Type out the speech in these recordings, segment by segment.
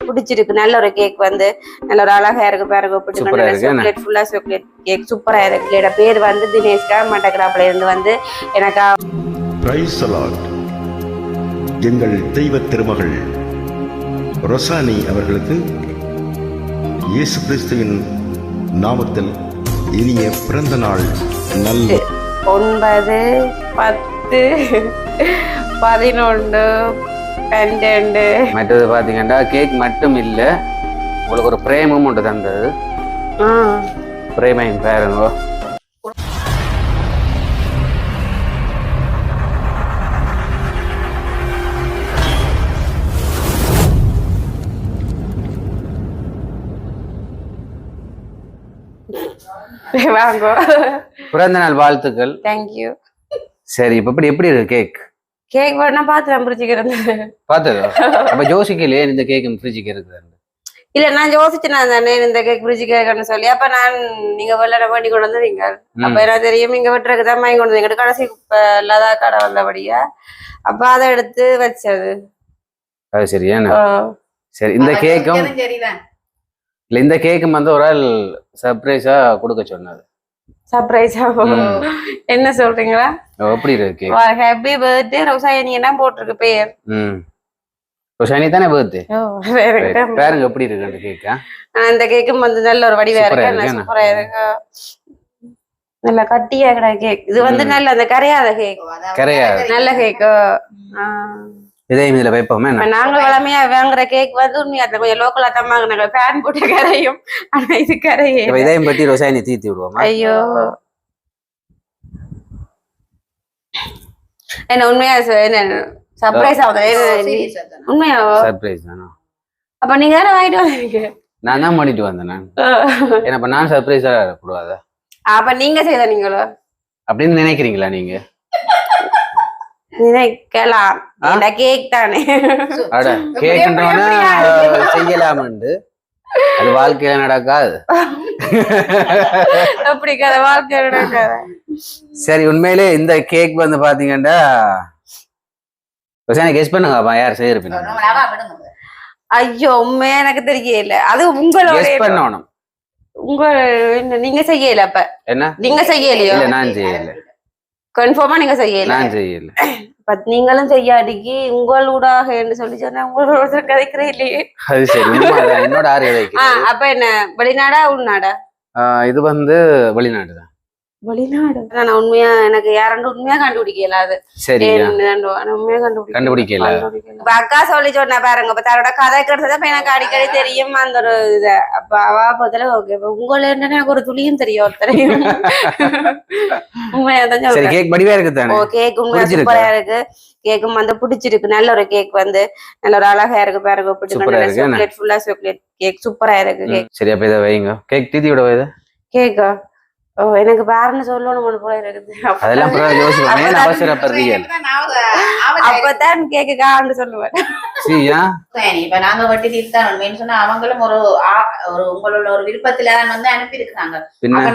பிடிச்சிருக்கு. நல்ல ஒரு கேக் வந்து நல்ல ஒரு அழகா இருக்கு பாருங்க. சாக்லேட் ஃபுல்லா சாக்லேட் கேக் சூப்பரா இருக்கு. இதோட பேர் வந்து தினேஷ்கா மட்டக்கிறாப்ல இருந்து வந்து எனக்கு பிரைஸ் தி லார்ட். எங்கள் தெய்வ திருமகள் ரொசானி அவர்களுக்கு இயேசு கிறிஸ்துவின் நாமத்தில் இனிய பிறந்த நாள் நல்ல 9, 10, 11, 12. மற்றது பாத்தீங்கன்னா கேக் மட்டும் இல்ல, உங்களுக்கு ஒரு பிரேமும் ஒன்று தந்தது. பிரேமையும் பாருங்க. வாங்கோ. பிறந்த நாள் வாழ்த்துக்கள். தேங்க்யூ. சரி, இப்ப எப்படி இருக்கு கேக்? கேக் வேணா பார்த்து நான் பிரிச்சுக்கிறது. பார்த்ததோ? அப்ப ஜோசிக்கலையே இந்த கேக் ஃப்ரிட்ஜுக்கு இருக்குது. இல்ல நான் யோசிச்சேன் தானே இந்த கேக் ஃப்ரிட்ஜ் கேக்குன்னு சொல்லி. அப்ப நான் நீங்க வெள்ளட வேண்டி கொண்டு வந்தீங்க. அப்ப எனக்கு தெரியும் இங்க வெட்டுறதுக்கு தான் வாங்கி கொண்டு வந்தீங்க. கடைசி லதா கடை வந்தபடியா அப்ப அதை எடுத்து வச்சது. அது சரியா? சரி, இந்த கேக்கும் இல்ல, இந்த கேக்கும் வந்து ஒரு ஆள் சர்ப்ரைஸா கொடுக்க சொன்னது. சர்ப்ரைஸா? என்ன சொல்றீங்களா? எப்படி இருக்கு? ஹாப்பி பர்த்டே ரோசாயனி என்ன போட்டிருக்கு பேர்? ரோசாயனி தானே பர்த்டே. பாருங்க எப்படி இருக்கு அந்த கேக். அந்த கேக்கும் வந்து நல்ல ஒரு வடிவா இருக்கு. சூப்பரா இருக்கு. நல்ல கட்டியா கிடா கேக். இது வந்து நல்ல அந்த கரையாத கேக். கரையாத நல்ல கேக். இதையும் இதுல வைப்போமே. நாங்க வளமையா வாங்குற கேக் வந்து உண்மையா கொஞ்சம் லோக்கலா தான் வாங்கினாங்க. பேன் போட்டு கரையும். ஆனா இது கரையே. இதையும் பற்றி ரோசாயனி தீர்த்தி விடுவோம். ஐயோ, என்ன உண்மையா என்ன சர்ப்ரைஸ் ஆகுது? உண்மையா சர்ப்ரைஸ் தானா? அப்ப நீங்க தானே வாங்கிட்டு வந்தீங்க. நான் தான் பண்ணிட்டு வந்தேன். ஏன்னா நான் சர்ப்ரைஸா கூடாது. அப்ப நீங்க செய்த நீங்களோ அப்படின்னு நினைக்கிறீங்களா? நீங்க நினைக்கலாம். இந்த கேக் தானே. அட கேக் செய்யலாமண்டு அது வாழ்க்கையில நடக்காது. அப்படி கதை வாழ்க்கையில நடக்காது. சரி, உண்மையிலே இந்த கேக் வந்து பாத்தீங்கன்னா கெஸ் பண்ணுங்க யார் செய்யிருப்பீங்க. ஐயோ, உண்மையா எனக்கு தெரியல. அது உங்களோட பண்ணணும். உங்க நீங்க செய்யல. அப்ப என்ன நீங்க செய்யலையோ? நான் செய்யல. கன்ஃபார்மா நீங்க செய்யல? நான் செய்யல. நீங்களும் செய்யாடிக்கு உங்களூடாக என்று சொல்லி சொன்னா உங்களோட கதைக்கிறே இல்லையே. அது சரி, என்னோட ஆறு. அப்ப என்ன வெளிநாடா உள்நாடா? இது வந்து வெளிநாடு தான். வெளிநாடு. நான் உண்மையா எனக்கு யாரண்டு உண்மையா கண்டுபிடிக்கல. அது சரி, உண்மையா கண்டுபிடிக்கல. அக்கா சொல்லி சொன்னா பாருங்க. இப்ப தன்னோட கதை கிடைச்சத எனக்கு அடிக்கடி தெரியும் அந்த ஒரு இத. அப்ப அவா பதில ஓகே. உங்கள எனக்கு ஒரு துளியும் தெரியும். ஒருத்தரையும் உண்மையா தான் சொல்றேன். கேக் படிவா இருக்கு தானே? ஓ, கேக் உண்மையா சூப்பரா இருக்கு. கேக்கும் வந்து பிடிச்சிருக்கு. நல்ல ஒரு கேக் வந்து நல்ல ஒரு அழகா இருக்கு பாருங்க. சாக்லேட் ஃபுல்லா சாக்லேட் கேக் சூப்பரா இருக்கு. கேக் சரி, அப்ப இதை வைங்க. கேக் தீதி விட வைத கேக்கா? ஓ, எனக்கு பாருன்னு சொல்லணும் போல இருக்குது. அதெல்லாம் அவசரப்படுறீங்க. அப்பதான் கேக்குக்கான்னு சொல்லுவேன். இப்ப நாங்க வட்டி தீர்த்தான் சொன்னா அவங்களும் ஒரு உங்களோட ஒரு விருப்பத்துல வந்து அனுப்பி இருக்காங்க.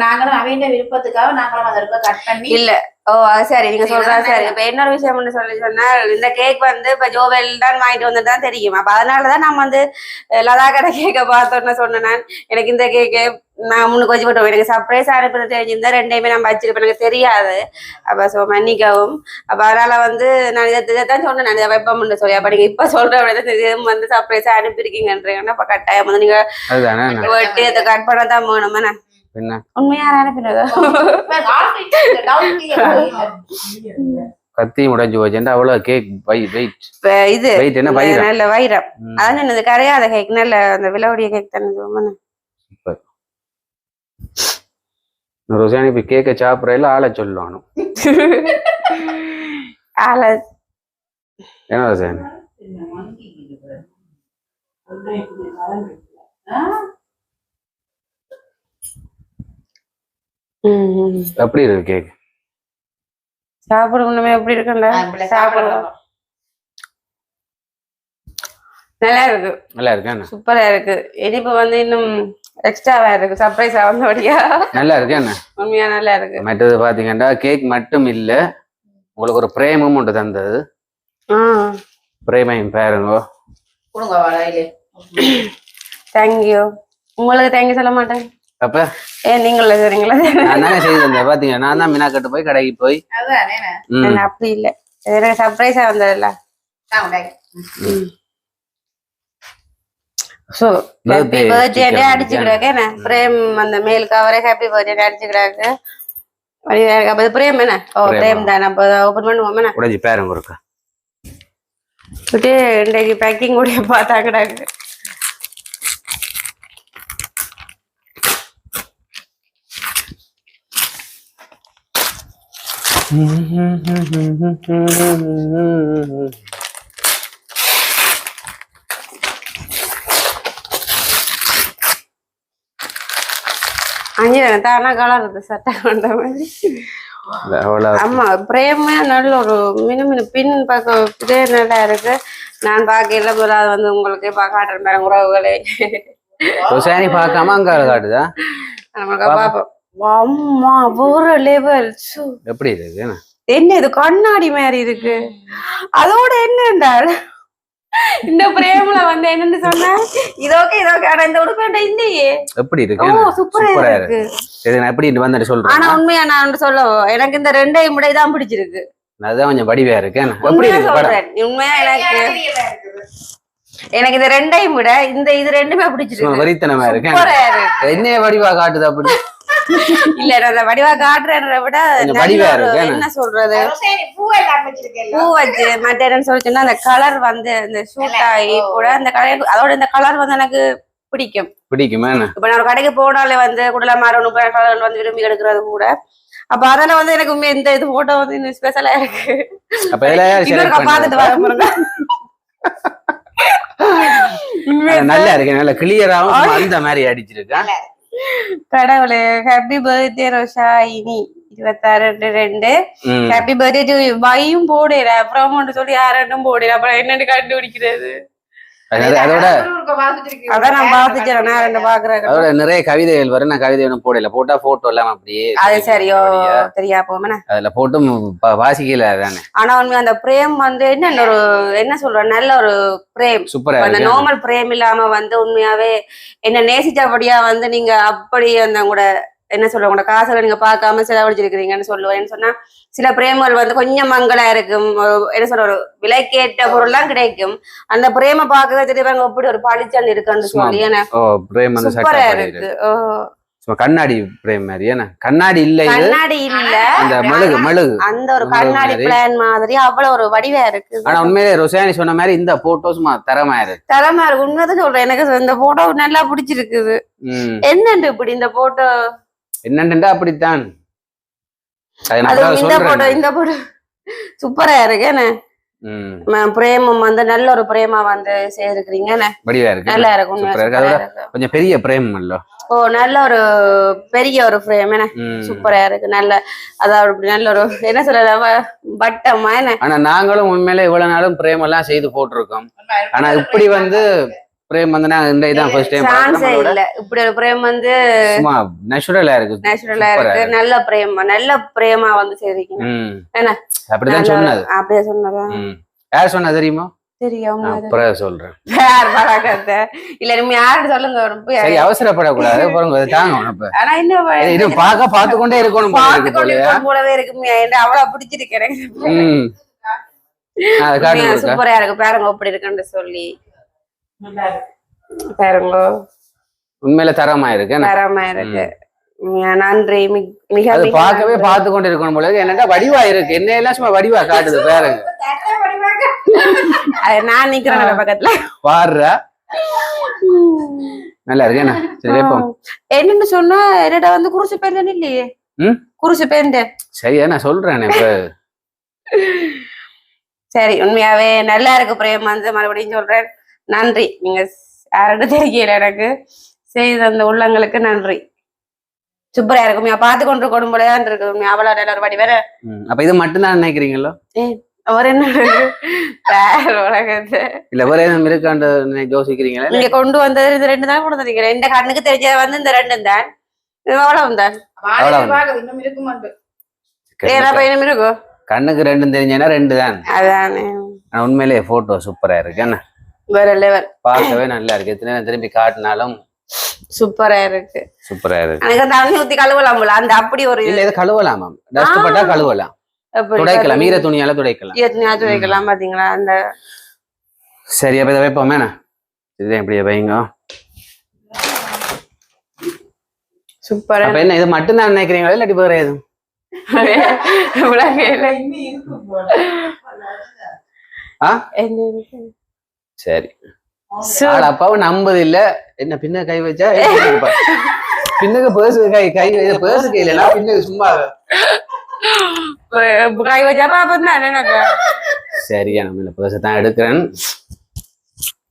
நாங்களும் அவங்க விருப்பத்துக்காக நாங்களும் அதற்கு கட் பண்ணி இல்ல. ஓ, சரி, நீங்க சொல்றா சரி. இப்ப இன்னொரு விஷயம் சொல்லி சொன்னா இந்த கேக் வந்து இப்ப ஜோவெல் தான் வாங்கிட்டு வந்துதான் தெரியும். அப்ப அதனாலதான் நான் வந்து லதா கடை கேக்க பார்த்தோன்னு சொன்னேன். நான் எனக்கு இந்த கேக்கு நான் முன்னுக்கு வச்சு போட்டோம். எனக்கு சர்ப்ரைஸ் அனுப்புறது தெரிஞ்சிருந்தா ரெண்டையுமே நான் வச்சிருப்பேன். எனக்கு தெரியாது. அப்ப மன்னிக்கவும். அப்ப அதனால வந்து நான் இதைத்தான் சொன்னேன். நான் இதை வைப்போம்னு சொல்லி. அப்ப நீங்க இப்ப சொல்ற வந்து சர்ப்ரைஸ் அனுப்பியிருக்கீங்கன்றீங்கன்னா அப்ப கட்டாயம் வந்து நீங்க வெட்டி அதை கட் பண்ணதான் வேணுமா? உண்மையா அனுப்பினதா? கத்தி உடைஞ்சு போச்சு. அவ்வளவு கேக் இது நல்ல வைரம். அதான் என்னது கரையாத கேக். நல்ல அந்த விலவுடைய கேக் தானே. ரோசானி இப்ப கேக்க சாப்பிடல ஆளை சொல்லணும். என்ன ரோசானி எப்படி இருக்கு கேக்? சாப்பிடுமே எப்படி இருக்குல்ல? சாப்பிடுவோம். நல்லா இருக்கு. நல்லா இருக்கு. சூப்பரா இருக்கு. இனிப்பு வந்து இன்னும் எக்ஸ்ட்ராவா இருக்கு. சர்ப்ரைஸா வந்தபடியா நல்லா இருக்கு. உண்மையா நல்லா இருக்கு. மற்றது பாத்தீங்கன்னா கேக் மட்டும் இல்ல, உங்களுக்கு ஒரு பிரேமும் ஒன்று தந்தது. பிரேமையும் பாருங்க. தேங்க்யூ. உங்களுக்கு தேங்க்யூ சொல்ல மாட்டேன். அப்ப நீங்கள சரிங்களா? நான் தானே செய்து தந்தேன் பாத்தீங்க. நான் தான் மினாக்கட்டு போய் கடைக்கு போய். அப்படி இல்ல, எனக்கு சர்ப்ரைஸா வந்ததுல. சோ ஹாப்பி பர்த்டே அடிச்சுக்கிறாங்க. என்ன பிரேம் அந்த மேல் கவரே ஹாப்பி பர்த்டே அடிச்சுக்கிறாங்க. அப்ப பிரேம் என்ன? ஓ பிரேம் தான். அப்ப ஓபன் பண்ணுவோம். என்ன உடைஞ்சி பேருங்க இருக்கா இன்றைக்கு பேக்கிங் கூட பார்த்தாங்கடாங்க. அஞ்சு தானா கலர் இருக்கு சட்டை கொண்ட மாதிரி. ஆமா பிரேமே நல்ல ஒரு மினு பின் பார்க்க இதே நல்லா இருக்கு. நான் பார்க்கல போல அது வந்து உங்களுக்கு காட்டுறேன் பாருங்க உறவுகளே. ரொசானி பார்க்காம அங்க காட்டுதா நமக்கு பாப்போம். அம்மா ஒரு லெவல் எப்படி இருக்கு? என்ன இது கண்ணாடி மாதிரி இருக்கு. அதோட என்னண்டால் இந்த பிரேம்ல வந்து என்னன்னு சொன்னா இதோக்கே ஆனா இந்த உடுப்பேண்ட இல்லையே. எப்படி இருக்கு? சூப்பரா இருக்கு. சரி நான் எப்படி வந்துட்டு சொல்றேன். ஆனா உண்மையா நான் சொல்ல எனக்கு இந்த ரெண்டையும் முடை தான் பிடிச்சிருக்கு. அதுதான் கொஞ்சம் வடிவா இருக்கு. எப்படி இருக்கு? உண்மையா எனக்கு இந்த ரெண்டையும் விட இது ரெண்டுமே பிடிச்சிருக்கு. வரித்தனமா இருக்கு. என்ன வடிவா காட்டுது அப்படி? இல்ல நான் வடிவா காட்டுறத விட என்ன சொல்றது பூ வச்சு மற்ற என்னன்னு சொல்லிச்சுன்னா அந்த கலர் வந்து இந்த ஷூட் ஆகி கூட அந்த கலர் அதோட இந்த கலர் வந்து எனக்கு பிடிக்கும். இப்ப நான் ஒரு கடைக்கு போனாலே வந்து குடல மாறணும் கலர் வந்து விரும்பி எடுக்கிறது கூட. அப்ப அதெல்லாம் வந்து எனக்கு இந்த இது போட்டோ வந்து இன்னும் ஸ்பெஷலா இருக்கு. பாத்துட்டு வர நல்லா இருக்கு. நல்ல கிளியராவும் அந்த மாதிரி அடிச்சிருக்கேன். கடவுளே happy birthday Roshini 26/2. Happy birthday to வையும் போடுற அப்புறம் சொல்லி யாரும் போடுற அப்புறம் என்னன்னு கண்டுபிடிக்கிறது. அதோட அதான் நான் பாத்துச்சேன். நான் ரெண்டு பாக்குறேன். அதோட நிறைய கவிதைகள் வரும். நான் கவிதை ஒன்றும் போடல. போட்டா போட்டோ எல்லாம் அப்படியே அது சரியோ தெரியா போமே அதுல போட்டும் வாசிக்கல தானே. ஆனா உண்மை அந்த பிரேம் வந்து என்ன ஒரு என்ன சொல்ற நல்ல ஒரு பிரேம். சூப்பரா அந்த நார்மல் பிரேம் இல்லாம வந்து உண்மையாவே என்ன நேசிச்சபடியா வந்து நீங்க அப்படி அந்த கூட என்ன சொல்ற உங்களோட காசுகளை நீங்க பார்க்காம செலவழிச்சிருக்கிறீங்கன்னு சொல்லுவேன்னு சொன்னா சில பிரேமங்கள் வந்து கொஞ்சம் மங்களா இருக்கும். என்ன சொல்ற ஒரு விலைக்கேற்ற பொருள்லாம் கிடைக்கும். அந்த பிரேம பார்க்கவே தெரியாங்க எப்படி ஒரு பளிச்சல் இருக்குன்னு சொல்லி சூப்பரா இருக்கு. கண்ணாடி பிரேம் மாதிரி ஏன்னா கண்ணாடி இல்ல கண்ணாடி இல்ல அந்த மெழுகு அந்த ஒரு கண்ணாடி பிளான் மாதிரி அவ்வளவு ஒரு வடிவா இருக்கு. ஆனா உண்மையிலே ரொசானி சொன்ன மாதிரி இந்த போட்டோஸ் தரமா இருக்கு. உண்மைதான் சொல்றேன். எனக்கு இந்த போட்டோ நல்லா பிடிச்சிருக்குது. என்னண்டு இப்படி இந்த போட்டோ என்னண்டா அப்படித்தான் இந்த போட்டோ சூப்பரா இருக்கு. என்ன பிரேமம் வந்து நல்ல ஒரு பிரேமா வந்து சேர்க்கிறீங்க. நல்லா இருக்கும். கொஞ்சம் பெரிய பிரேம் இல்ல. ஓ நல்ல ஒரு பெரிய ஒரு பிரேம். என்ன சூப்பரா இருக்கு. நல்ல அதாவது நல்ல ஒரு என்ன சொல்ற வட்டமா. என்ன ஆனா நாங்களும் உண்மையில இவ்வளவு நாளும் பிரேம் எல்லாம் செய்து போட்டிருக்கோம். ஆனா இப்படி வந்து பிரேம் வந்து நான் இந்த இதான் ஃபர்ஸ்ட் டைம் சான்ஸே இல்ல. இப்படி ஒரு பிரேம் வந்து சும்மா நேச்சுரலா இருக்கு. நல்ல பிரேமா வந்து சேர்க்கிறீங்க. என்ன அப்படிதான் சொன்னது. அப்படியே சொன்னதா? யார் சொன்னா தெரியுமா? தெரியும். அப்புறம் சொல்றேன். இல்ல நீங்க யாரு சொல்லுங்க. சரி அவசரப்படக்கூடாது. ஆனா இன்னும் பார்த்து கொண்டே இருக்கணும் போலவே இருக்கு. அவ்வளவு பிடிச்சிருக்கேன். சூப்பரா இருக்கு பாருங்க எப்படி இருக்குன்னு சொல்லி பாருங்க. உண்மையில தரமா இருக்கு. நன்றி. மிக பார்க்கவே பார்த்து கொண்டு இருக்கணும் போல என்னடா வடிவா இருக்கு. என்ன எல்லாம் சும்மா வடிவா காட்டுது பாருங்க. நான் நிக்கிறேன் பக்கத்துல பாருடா. நல்லா இருக்கு. என்ன சரி வைப்போம். என்னன்னு சொன்னா என்னடா வந்து குருசு பேருந்தேன் இல்லையே. குருசு பேருந்தேன். சரியா நான் சொல்றேன் இப்ப. சரி உண்மையாவே நல்லா இருக்கு பிரேம் வந்து மறுபடியும் சொல்றேன். நன்றி. நீங்க யாரும் தெரியல எனக்கு செய்த அந்த உள்ளங்களுக்கு நன்றி. சூப்பரா இருக்கும். பார்த்து கொண்டு கொடும் போலதான் இருக்கு. அவ்வளவு நல்ல ஒரு வடி வேற. அப்ப இது மட்டும் தான் நினைக்கிறீங்களோ? அவர் என்ன உலகத்தை இல்ல வேற எதுவும் இருக்காண்டு யோசிக்கிறீங்களா? நீங்க கொண்டு வந்தது இது ரெண்டு தான் கொண்டு வந்தீங்க. இந்த கண்ணுக்கு தெரிஞ்சது வந்து இந்த ரெண்டும் தான். அவ்வளவு தான். இன்னும் இருக்கும். கண்ணுக்கு ரெண்டும் தெரிஞ்சேன்னா ரெண்டு தான். அதானே. உண்மையிலேயே போட்டோ சூப்பரா இருக்கு. என்ன வேற லெவல். பார்க்கவே நல்லா இருக்கு. எத்தனை நேரம் திரும்பி காட்டினாலும் சூப்பரா இருக்கு. சூப்பரா இருக்கு. எனக்கு தண்ணி ஊத்தி கழுவலாம் போல அந்த அப்படி ஒரு இல்ல இது கழுவலாமா? டஸ்ட் பட்டா கழுவலாம், துடைக்கலாம், ஈர துணியால துடைக்கலாம். துடைக்கலாம். பாத்தீங்களா அந்த. சரி அப்ப இதை வைப்போமே. இது எப்படியே வைங்க. சூப்பரா. அப்ப என்ன இது மட்டும் தான் நினைக்கிறீங்களா இல்லாட்டி வேற எதுவும்? சரி அப்பாவும் நம்பது இல்ல. என்ன பின்ன கை வச்சா பின்னுக்கு பேசு கை கை பேசு கையில பின்னுக்கு சும்மா கை வச்சா பாப்பா எனக்கு. சரியா நம்ம இந்த பேச தான் எடுக்கிறேன்.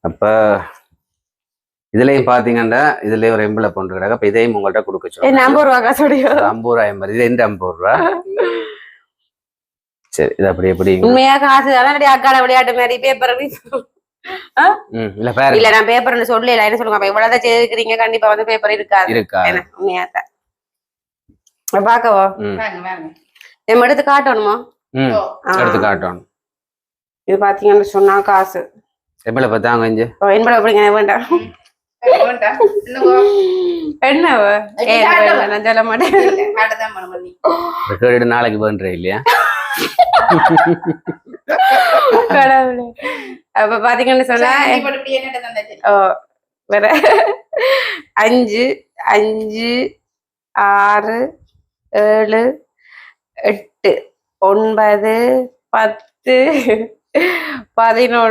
அப்ப இதுலயும் பாத்தீங்கன்னா இதுலயும் ஒரு எம்பளை போன்று கிடக்கு. அப்ப இதையும் உங்கள்கிட்ட கொடுக்க சொல்லுங்க. 50 ரூபா காசு. 50 ரூபா 50. இது எந்த 50 ரூபா? சரி இது அப்படி எப்படி உண்மையா காசு தானே? அக்காட விளையாட்டு மாதிரி பேப்பர் இல்ல பாரு. இல்ல நான் பேப்பர்னு சொல்லல. என்ன சொல்லுங்க, அப்ப இவ்வளவுதான் செய்திருக்கிறீங்க, கண்டிப்பா வந்து பேப்பர் இருக்காது. உண்மையாத்தான் பாக்கவா? நம்ம எடுத்து காட்டணுமா? எடுத்து காட்டணும். இது பாத்தீங்கன்னு சொன்னா காசு எவ்வளவு பார்த்தாங்க இங்க? என்பட அப்படிங்க வேண்டாம். என்ன நான் சொல்ல மாட்டேன். நாளைக்கு பண்ற இல்லையா? கடவுளே. அப்ப பாத்தீங்கன்னு சொன்னா வேற 5 5 6 7 8 9 10 11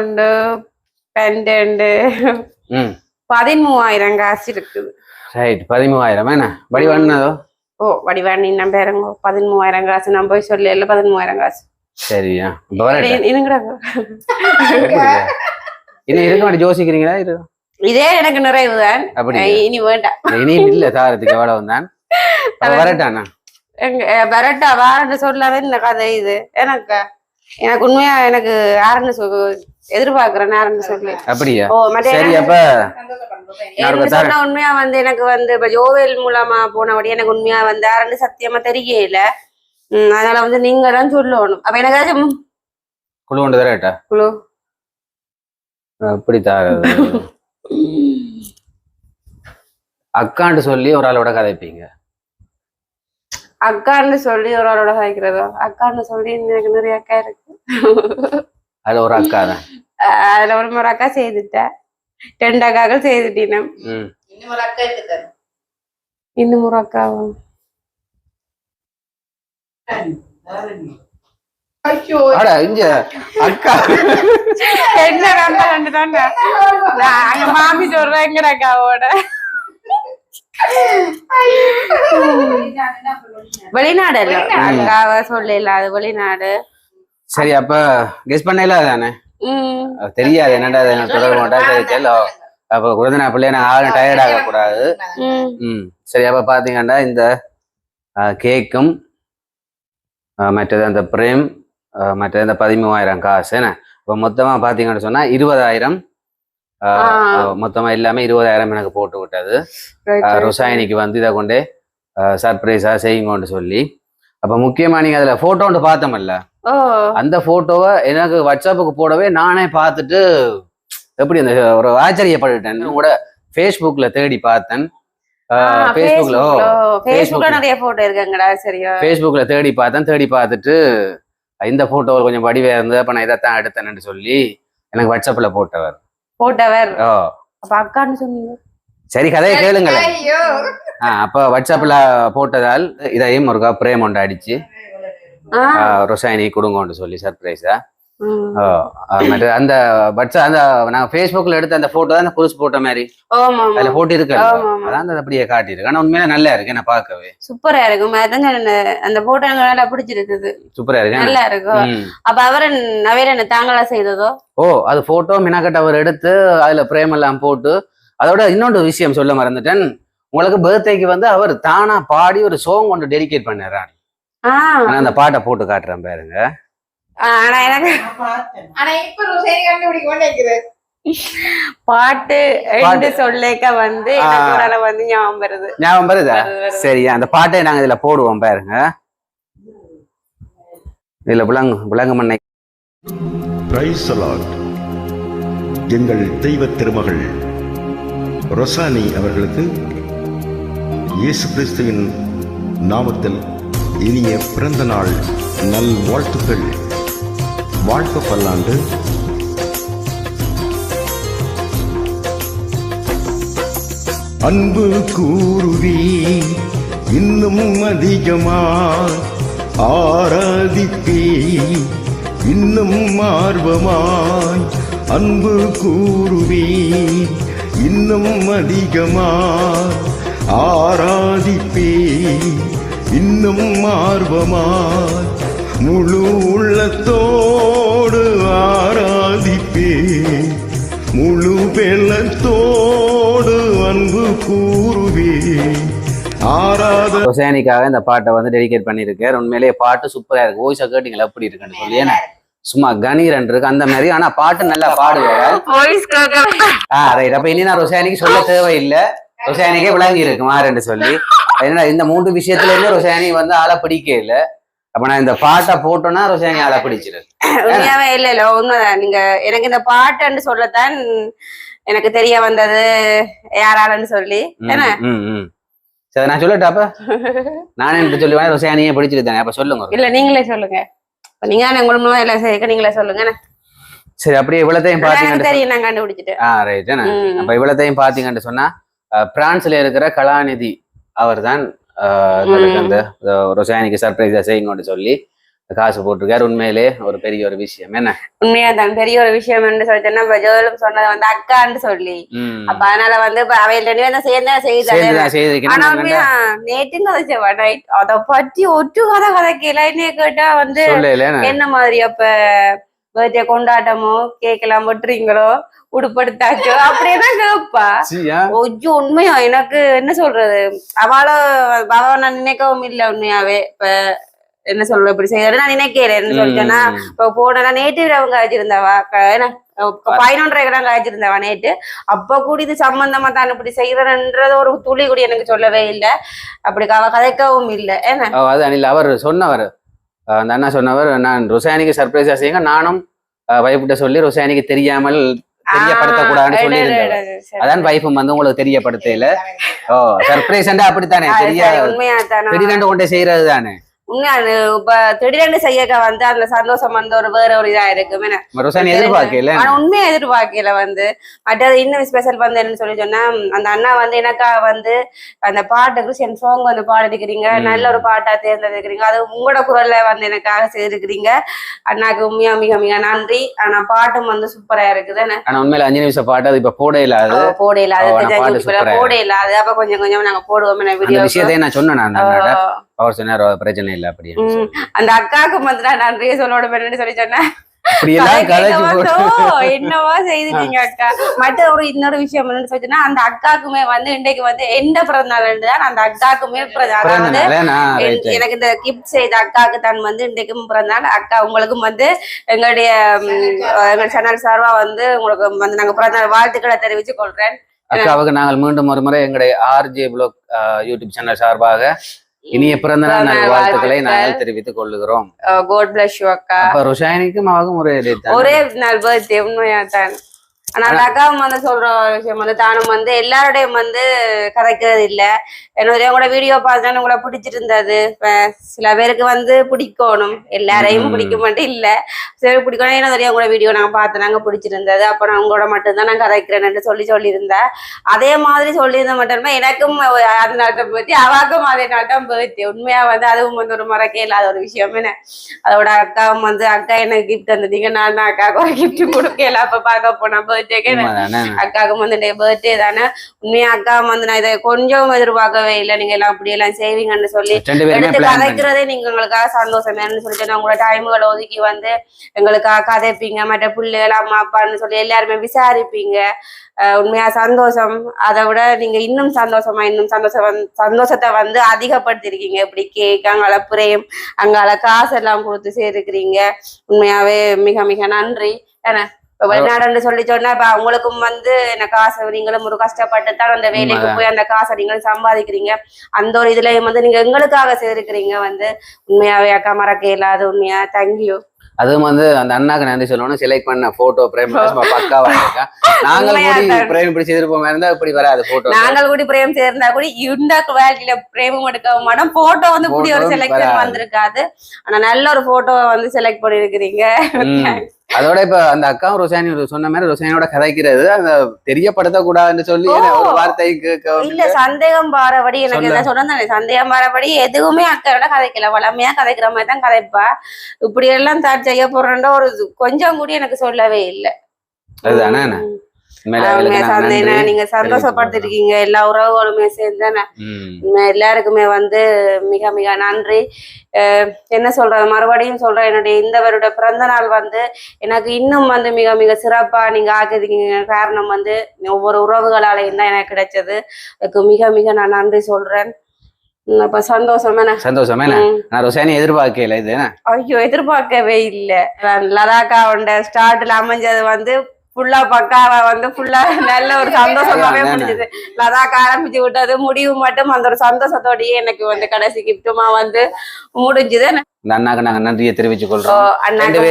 12 13,000 காசு இருக்குது. ரைட் 13,000 என்ன வடிவானதோ? ஓ வடிவானி நான் பேருங்க 13,000 காசு. நான் போய் சொல்லல 13,000 காசு. சரியா இருங்கடா. இனி இருக்க மாட்டே யோசிக்கிறீங்களா? இதே எனக்கு நிறைவுதான். இனி வேண்டாம். இனியும் இல்ல தாரத்துக்கு எவ்வளவு தான் வரட்டானா வரட்டா வாரன்னு சொல்லாவே இந்த கதை இது. எனக்கு உண்மையா எனக்கு யாருன்னு எதிர்பார்க்கிறேன் யாருன்னு சொல்லி. அப்படியா? ஓ மற்ற சரி அப்ப சொன்னா உண்மையா வந்து எனக்கு வந்து இப்ப ஜோவேல் மூலமா போனபடி எனக்கு உண்மையா வந்து யாருன்னு சத்தியமா தெரியல. அதனால வந்து நீங்க தான் சொல்லணும். அப்ப எனக்காச்சும் குழு கொண்டு தரட்டா? குழு அப்படி தாரது அக்காண்டு சொல்லி ஒரு ஆளோட கதைப்பீங்க. அக்கான்னு சொல்லி ஒரு ஆளோட கதைக்கிறதோ? அக்கான்னு சொல்லி எனக்கு நிறைய அக்கா இருக்கு. அதுல ஒரு அக்கா தான். அதுல ஒரு அக்கா செய்துட்டேன். 2 அக்காக்கள் செய்துட்டீங்க. இன்னும் ஒரு அக்காவா? மாமி சொல்றேன் எங்க அக்காவோட வெளிநாடு இல்ல அக்காவ சொல்லல, அது வெளிநாடு. சரி அப்ப கெஸ் பண்ணல தானே? தெரியாது என்னடா தொடர்பு மாட்டா. சரி செல்லோ அப்ப குழந்தை பிள்ளைய நான் ஆளும் டயர்ட் ஆக கூடாது. சரி அப்ப பாத்தீங்கன்னா இந்த கேக்கும் மற்றது அந்த பிரேம் மற்றது அந்த 13,000 காசு என்ன இப்போ மொத்தமா பாத்தீங்கன்னு சொன்னா 20,000 மொத்தமா எல்லாமே 20,000 எனக்கு போட்டு விட்டது. ரொசாயனிக்கு வந்து இதை கொண்டே சர்ப்ரைஸா செய்யுங்கன்னு சொல்லி. அப்ப முக்கியமா நீங்க அதுல போட்டோ ஒன்று பார்த்தோம்ல, அந்த போட்டோவை எனக்கு வாட்ஸ்அப்புக்கு போடவே நானே பார்த்துட்டு எப்படி அந்த ஒரு ஆச்சரியப்பட்டுட்டேன். கூட ஃபேஸ்புக்ல தேடி பார்த்தேன். ஃபேஸ்புக்ல தேடி பார்த்துட்டு இந்த போட்டோ கொஞ்சம் வடிவா இருந்து அப்ப நான் இதைத்தான் எடுத்தேன்னு சொல்லி எனக்கு வாட்ஸ்அப்ல போட்டவர். சரி கதையை கேளுங்களேன். அப்ப வாட்ஸ்அப்ல போட்டதால் இதையும் ஒரு பிரேம் ஒன்று அடிச்சு ரொசாயனி கொடுங்கன்னு சொல்லி சர்ப்ரைஸா. அந்த வாட்ஸ்அப் அந்த நாங்க ஃபேஸ்புக்ல எடுத்த அந்த போட்டோ தான் புதுசு போட்ட மாதிரி அதுல போட்டு இருக்கு. அதான் அப்படியே காட்டியிருக்கு. ஆனா உண்மையில நல்லா இருக்கு. நான் பார்க்கவே சூப்பரா இருக்கும். அந்த போட்டோ எனக்கு நல்லா பிடிச்சிருக்குது. சூப்பரா இருக்கு, நல்லா இருக்கும். அப்ப அவர் என்ன தாங்களா செய்ததோ? ஓ அது போட்டோ மினாக்கட்ட அவர் எடுத்து அதுல பிரேம் எல்லாம் போட்டு. அதோட இன்னொரு விஷயம் சொல்ல மறந்துட்டேன். உங்களுக்கு பர்த்டேக்கு வந்து அவர் தானா பாடி ஒரு சாங் ஒன்று டெடிகேட் பண்ணாரு. அந்த பாட்டை போட்டு காட்டுறேன் பாருங்க. பாட்டு சொல்லேக்க வந்து ஞாபகம் வருதா? சரி அந்த பாட்டை நாங்க இதுல போடுவோம் பாருங்க. இதுல புலங்க மண்ணை. Praise the Lord. எங்கள் தெய்வ திருமகள் ரொசானி அவர்களுக்கு இயேசு கிறிஸ்துவின் நாமத்தில் இனிய பிறந்த நாள் நல் வாழ்த்துக்கள். வாழ்க பல்லாண்டு. அன்பு கூறுவி இன்னும் அதிகமாய் ஆராதிப்பே இன்னும் ஆர்வமாய். அன்பு கூறுவி இன்னும் அதிகமாய் ஆராதிப்பே இன்னும் ஆர்வமாய். முழு உள்ளத்தோடு ஆராதிப்பே முழு பெல்லத்தோடு அன்பு கூறுவே ஆராத. ரொசானிக்காக இந்த பாட்டை வந்து டெடிகேட் பண்ணியிருக்காரு. உண்மையிலேயே பாட்டு சூப்பரா இருக்கு. வாய்ஸா கேட்டீங்களா எப்படி இருக்குன்னு சொல்லி. ஏன்னா சும்மா கணீரன் இருக்கு அந்த மாதிரி. ஆனா பாட்டு நல்லா பாடுவார். ரைட். அப்ப இனி நான் ரொசானிக்கு சொல்ல தேவையில்லை. ரொசானிக்கே விளங்கி இருக்கு மாறுன்னு சொல்லி. ஏன்னா இந்த 3 விஷயத்துல இருந்து ரொசானி வந்து ஆளை பிடிக்க இல்லை. அப்ப நான் இந்த பாட்டை போட்டோன்னா ரொசானி ஆளை பிடிச்சிருக்கு. உண்மையாவே இல்ல உண்மைதான். நீங்க எனக்கு இந்த பாட்டுன்னு சொல்லத்தான் எனக்கு தெரிய வந்தது யாராலன்னு சொல்லி. சரி நான் சொல்லட்டாப்ப நானே எனக்கு சொல்லுவேன். ரொசானியே பிடிச்சிருந்தாங்க. அப்ப சொல்லுங்க. இல்ல நீங்களே சொல்லுங்க. நீங்க உங்களுக்கு எல்லாம் சேர்க்க நீங்களே சொல்லுங்க. சரி அப்படியே இவ்வளத்தையும் பாத்தீங்கன்னு தெரியும் நான் கண்டுபிடிச்சிட்டேன். ரைட். அப்ப இவ்வளத்தையும் பாத்தீங்கன்னு சொன்னா பிரான்ஸ்ல இருக்கிற கலாநிதி அவர் தான் அந்த ரொசானிக்கு சர்ப்ரைஸா செய்யுங்கன்னு சொல்லி காசு போட்டிருக்காரு. உண்மையிலே ஒரு பெரிய ஒரு விஷயம். என்ன உண்மையா தான் பெரிய ஒரு விஷயம் என்று சொல்லிட்டேன்னா ஜோலும் சொன்னது வந்து அக்கான்னு சொல்லி. அப்ப அதனால வந்து அவையில் 2 பேரும் சேர்ந்து செய்தாங்க. ஆனா உண்மையா நேற்று கதைச்சவா நைட் அதை பற்றி ஒற்று கதைக்கல. என்னைய கேட்டா வந்து என்ன மாதிரி அப்ப பர்த்டே கொண்டாட்டமோ கேக் எல்லாம் வெட்டுறீங்களோ உடுப்படுத்தாச்சோ அப்படியேதான் கேப்பா. ஒஜ்ஜு உண்மையா எனக்கு என்ன சொல்றது அவள நான் நினைக்கவும் இல்லை. உண்மையாவே இப்ப என்ன சொல்ற இப்படி செய்ய நான் நினைக்கிறேன். என்ன சொல்லிட்டேன்னா இப்ப போனா நேற்று அவங்க காய்ச்சிருந்தாவா 11:30 காய்ச்சிருந்தாவா நேற்று. அப்ப கூடி இது சம்பந்தமா தான் இப்படி செய்யறன்றது ஒரு துளி கூடி எனக்கு சொல்லவே இல்லை. அப்படி அவ கதைக்கவும் இல்லை. ஏன்னா அது அனில் அவர் சொன்னவர் அந்த அண்ணா சொன்னவர் நான் ரொசானிக்கு சர்ப்ரைஸா செய்யுங்க நானும் வைஃப்கிட்ட சொல்லி ரொசானிக்கு தெரியாமல் தெரியப்படுத்தக்கூடாதுன்னு சொல்லி இருந்தேன். அதான் வைஃபும் வந்து உங்களுக்கு தெரியப்படுத்தல. சர்ப்ரைஸ் அப்படித்தானே திடீரென்று கொண்டே செய்யறது தானே. உண்மையா இப்ப திடீரென்று செய்யக்க வந்து அந்த சந்தோஷம் வந்து ஒரு வேற ஒரு இதா இருக்கு. எதிர்பார்க்கல ஆனா உண்மையா எதிர்பார்க்கல வந்து. மற்றது இன்னும் ஸ்பெஷல் வந்து என்னன்னு சொல்லி சொன்னா அந்த அண்ணா வந்து எனக்கா வந்து அந்த பாட்டு கிறிஸ்டியன் சாங் வந்து பாடிருக்கிறீங்க. நல்ல ஒரு பாட்டா தேர்ந்தெடுக்கிறீங்க. அது உங்களோட குரல்ல வந்து எனக்காக செய்திருக்கிறீங்க. அண்ணாக்கு உண்மையா மிக மிக நன்றி. ஆனா பாட்டும் வந்து சூப்பரா இருக்குது. ஆனா உண்மையில 5 நிமிஷம் பாட்டு அது இப்ப போட இல்லாது. போட இல்லாது. அப்ப கொஞ்சம் கொஞ்சம் நாங்க போடுவோம். விஷயத்தை நான் சொன்னேன். அவர் சொன்னார் பிரச்சனை இல்லை அப்படி. அந்த அக்காவுக்கு வந்து நான் நன்றியே சொல்லணும் சொல்லி சொன்னேன். என்னவா செய்துட்டீங்க அக்கா. மற்ற ஒரு இன்னொரு விஷயம் என்னன்னு சொல்லிச்சுன்னா அந்த அக்காக்குமே வந்து இன்றைக்கு வந்து எந்த பிறந்த நாள் தான் அந்த அக்காக்குமே அதாவது எனக்கு இந்த கிஃப்ட் செய்த அக்காவுக்கு தான் வந்து இன்றைக்கும் பிறந்த நாள். அக்கா உங்களுக்கும் வந்து எங்களுடைய சேனல் சார்பா வந்து உங்களுக்கு வந்து நாங்க பிறந்த நாள் வாழ்த்துக்களை தெரிவிச்சு கொள்றேன். அக்காவுக்கு நாங்கள் மீண்டும் ஒரு முறை எங்களுடைய RJ Vlog யூடியூப் சேனல் சார்பாக இனிய பிறந்த நாள் வாழ்த்துக்களை நாங்கள் தெரிவித்துக் கொள்ளுகிறோம். God bless you அக்கா. அப்ப ரொசானிக்கும் அவகும் ஒரே நாள் பர்த்டே. உண்மையா தான். ஆனா அந்த அக்காவும் வந்து சொல்ற விஷயம் வந்து தானும் வந்து எல்லாரோடையும் வந்து கதைக்கிறது இல்ல. என்னுடைய கூட வீடியோ பார்த்தா உங்களை பிடிச்சிட்டு இருந்தது. சில பேருக்கு வந்து பிடிக்கணும். எல்லாரையும் பிடிக்க மட்டும் இல்ல. சில பேருக்கு பிடிக்கணும். என்னுடைய கூட வீடியோ நாங்க பார்த்து நாங்க பிடிச்சிருந்தது. அப்ப நான் உங்களோட மட்டும்தான் நான் கதைக்கிறேன்னு சொல்லியிருந்தேன். அதே மாதிரி சொல்லியிருந்த மட்டுமே எனக்கும் அந்த நாட்டம் பத்தி அவாக்கும் அதே நாட்டம் போயிடுச்சு. உண்மையா வந்து அதுவும் வந்து ஒரு மறக்க இல்லாத ஒரு விஷயம். என்ன அதோட அக்காவும் வந்து அக்கா எனக்கு கிஃப்ட் தந்தீங்க. நான் அக்காவுக்கு ஒரு கிஃப்ட் கொடுக்கல. அப்ப பார்க்க போனா அக்காவுக்கு வந்து பர்த்டே தானே. உண்மையா அக்கா வந்து நான் இதை கொஞ்சம் எதிர்பார்க்கவே இல்லை. நீங்க எல்லாம் அப்படி எல்லாம் செய்வீங்கன்னு சொல்லி எடுத்து கதைக்கிறதே நீங்க எங்களுக்காக சந்தோஷம் சொல்லிட்டு உங்களோட டைமுகளை ஒதுக்கி வந்து எங்களுக்காக கதைப்பீங்க. மற்ற பிள்ளைகள் அம்மா அப்பான்னு சொல்லி எல்லாருமே விசாரிப்பீங்க. உண்மையா சந்தோஷம். அதை விட நீங்க இன்னும் சந்தோஷத்தை வந்து அதிகப்படுத்திருக்கீங்க. இப்படி கேக் அங்கால பிரேம் அங்கால காசு எல்லாம் கொடுத்து சேர்க்கிறீங்க. உண்மையாவே மிக மிக நன்றி. ஏன்னா வெளிநாடுன்னு சொல்லி சொன்னா இப்ப அவங்களுக்கும் வந்து என்ன காசு நீங்களும் ஒரு கஷ்டப்பட்டுத்தான் அந்த வேலைக்கு போய் அந்த காசை நீங்களும் சம்பாதிக்கிறீங்க. அந்த ஒரு இதுலயும் வந்து நீங்க எங்களுக்காக சேர்க்கிறீங்க வந்து உண்மையாவே அக்கா மறக்க இல்லாத. உண்மையா தேங்க்யூ. அதுவும் வந்து அந்த அண்ணாக்கு நன்றி சொல்லணும். செலக்ட் பண்ண போட்டோ பிரேம் பக்காவா இருக்கா. நாங்கள் கூடி பிரேம் இப்படி செய்திருப்போம் இருந்தா இப்படி வராது போட்டோ. நாங்கள் கூடி பிரேம் சேர்ந்தா கூட இந்த குவாலிட்டியில பிரேமும் எடுக்க மாட்டோம். போட்டோ வந்து இப்படி ஒரு செலக்ஷன் வந்திருக்காது. ஆனா நல்ல ஒரு போட்டோவை வந்து செலக்ட் பண்ணிருக்கிறீங்க. அதோட இப்ப அந்த அக்கா ரொசானி சொன்ன மாதிரி ரொசானியோட கதைக்கிறது அந்த தெரியப்படுத்தக்கூடாதுன்னு சொல்லி ஒரு வார்த்தைக்கு இல்ல சந்தேகம் பாரபடி எனக்கு என்ன சொன்னேன். சந்தேகம் பாரபடி எதுவுமே அக்காவோட கதைக்கல. வளமையா கதைக்கிற மாதிரி தான் கதைப்பா. இப்படி எல்லாம் தான் செய்ய போறேன்ற ஒரு கொஞ்சம் கூட எனக்கு சொல்லவே இல்லை. அதுதானே நீங்க சந்தோஷப்படுத்திருக்கீங்க. எல்லா உறவுகளுமே சேர்ந்தானே எல்லாருக்குமே வந்து மிக மிக நன்றி. என்ன சொல்றது, மறுபடியும் சொல்றேன், என்னுடைய இந்த வருட பிறந்த நாள் வந்து எனக்கு இன்னும் வந்து மிக மிக சிறப்பா நீங்க ஆக்கிருக்கீங்க. காரணம் வந்து ஒவ்வொரு உறவுகளாலையும் தான் எனக்கு கிடைச்சது. அதுக்கு மிக மிக நான் நன்றி சொல்றேன். அப்ப சந்தோஷமே நான் ரொசானி எதிர்பார்க்கல. இது ஐயோ எதிர்பார்க்கவே இல்லை. லதாக்காவோட ஸ்டார்ட்ல அமைஞ்சது வந்து ஃபுல்லா பக்காவா வந்து ஃபுல்லா நல்ல ஒரு சந்தோஷமாவே முடிஞ்சது. லதாக்கு ஆரம்பிச்சு விட்டது முடிவு மட்டும் அந்த ஒரு சந்தோஷத்தோடயே எனக்கு வந்து கடைசி கிஃப்ட்டுமா வந்து முடிஞ்சது. இந்த அண்ணாக்கு நாங்க நன்றியை தெரிவிச்சுக் கொள்றோம். ரெண்டு